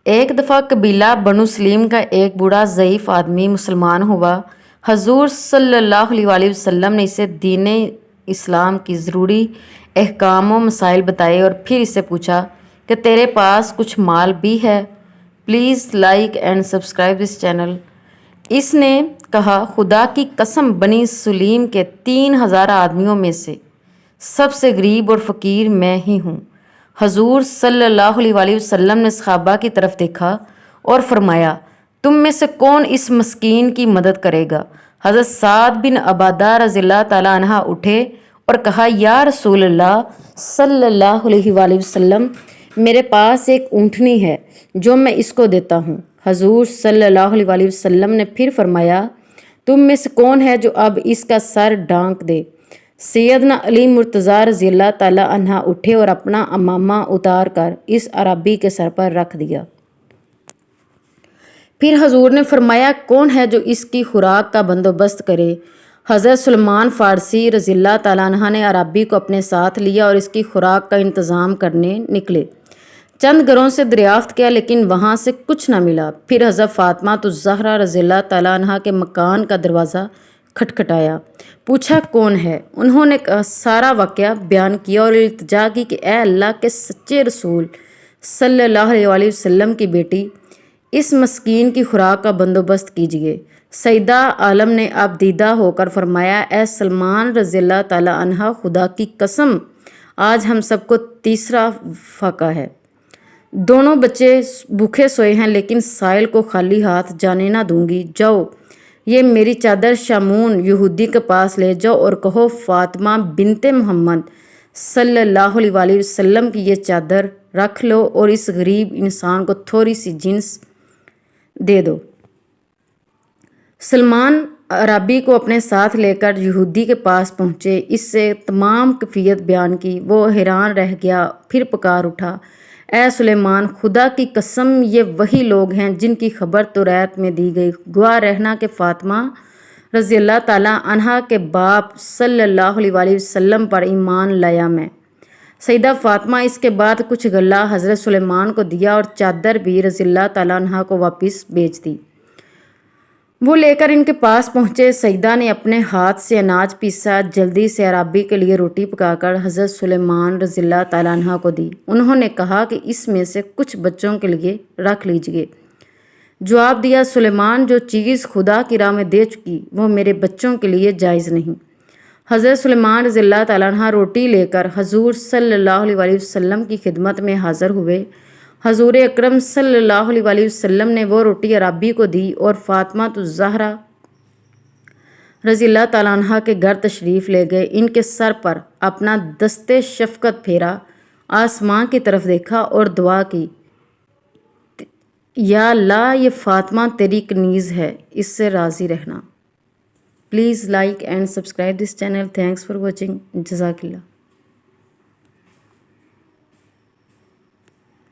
ایک دفعہ قبیلہ بنو سلیم کا ایک بوڑھا ضعیف آدمی مسلمان ہوا۔ حضور صلی اللہ علیہ وسلم نے اسے دین اسلام کی ضروری احکام و مسائل بتائے اور پھر اسے پوچھا کہ تیرے پاس کچھ مال بھی ہے؟ Please like and subscribe this channel. اس نے کہا، خدا کی قسم بنی سلیم کے 3000 آدمیوں میں سے سب سے غریب اور فقیر میں ہی ہوں۔ حضور صلی اللہ علیہ وسلم نے صحابہ کی طرف دیکھا اور فرمایا، تم میں سے کون اس مسکین کی مدد کرے گا؟ حضرت سعد بن عبادہ رضی اللہ تعالیٰ عنہ اٹھے اور کہا، یا رسول اللہ صلی اللہ علیہ وسلم، میرے پاس ایک اونٹنی ہے جو میں اس کو دیتا ہوں۔ حضور صلی اللہ علیہ وسلم نے پھر فرمایا، تم میں سے کون ہے جو اب اس کا سر ڈانک دے؟ سیدنا علی مرتضیٰ رضی اللہ تعالیٰ عنہ اٹھے اور اپنا امامہ اتار کر اس عربی کے سر پر رکھ دیا۔ پھر حضور نے فرمایا، کون ہے جو اس کی خوراک کا بندوبست کرے؟ حضرت سلمان فارسی رضی اللہ تعالیٰ عنہ نے عربی کو اپنے ساتھ لیا اور اس کی خوراک کا انتظام کرنے نکلے۔ چند گھروں سے دریافت کیا لیکن وہاں سے کچھ نہ ملا۔ پھر حضرت فاطمہ الزہرا رضی اللہ تعالیٰ عنہ کے مکان کا دروازہ کھٹکھٹایا۔ پوچھا، کون ہے؟ انہوں نے سارا واقعہ بیان کیا اور التجا کی کہ اے اللہ کے سچے رسول صلی اللہ علیہ وسلم کی بیٹی، اس مسکین کی خوراک کا بندوبست کیجیے۔ سیدہ عالم نے اب دیدہ ہو کر فرمایا، اے سلمان رضی اللہ تعالیٰ عنہ، خدا کی قسم آج ہم سب کو تیسرا فاقہ ہے۔ دونوں بچے بھوکے سوئے ہیں لیکن سائل کو خالی ہاتھ جانے نہ دوں گی۔ جاؤ، یہ میری چادر شامون یہودی کے پاس لے جاؤ اور کہو، فاطمہ بنت محمد صلی اللہ علیہ وسلم کی یہ چادر رکھ لو اور اس غریب انسان کو تھوڑی سی جنس دے دو۔ سلمان عربی کو اپنے ساتھ لے کر یہودی کے پاس پہنچے۔ اس سے تمام کیفیت بیان کی۔ وہ حیران رہ گیا، پھر پکار اٹھا، اے سلیمان، خدا کی قسم یہ وہی لوگ ہیں جن کی خبر توریت میں دی گئی۔ گواہ رہنا کہ فاطمہ رضی اللہ تعالیٰ عنہ کے باپ صلی اللہ علیہ وسلم پر ایمان لایا میں۔ سیدہ فاطمہ اس کے بعد کچھ غلہ حضرت سلیمان کو دیا اور چادر بھی رضی اللہ تعالیٰ عنہ کو واپس بھیج دی۔ وہ لے کر ان کے پاس پہنچے۔ سیدہ نے اپنے ہاتھ سے اناج پیسا، جلدی سے عربی کے لیے روٹی پکا کر حضرت سلیمان رضی اللہ تعالیٰ عنہ کو دی۔ انہوں نے کہا کہ اس میں سے کچھ بچوں کے لیے رکھ لیجیے۔ جواب دیا، سلیمان جو چیز خدا کی راہ میں دے چکی وہ میرے بچوں کے لیے جائز نہیں۔ حضرت سلیمان رضی اللہ تعالیٰ عنہ روٹی لے کر حضور صلی اللہ علیہ وسلم کی خدمت میں حاضر ہوئے۔ حضور اکرم صلی اللہ علیہ وسلم نے وہ روٹی عربی کو دی اور فاطمہ الزہرا رضی اللہ تعالیٰ عنہ کے گھر تشریف لے گئے۔ ان کے سر پر اپنا دست شفقت پھیرا، آسمان کی طرف دیکھا اور دعا کی، یا اللہ یہ فاطمہ تیری کنیز ہے، اس سے راضی رہنا۔ Please like and subscribe this channel. Thanks for watching. جزاک اللہ۔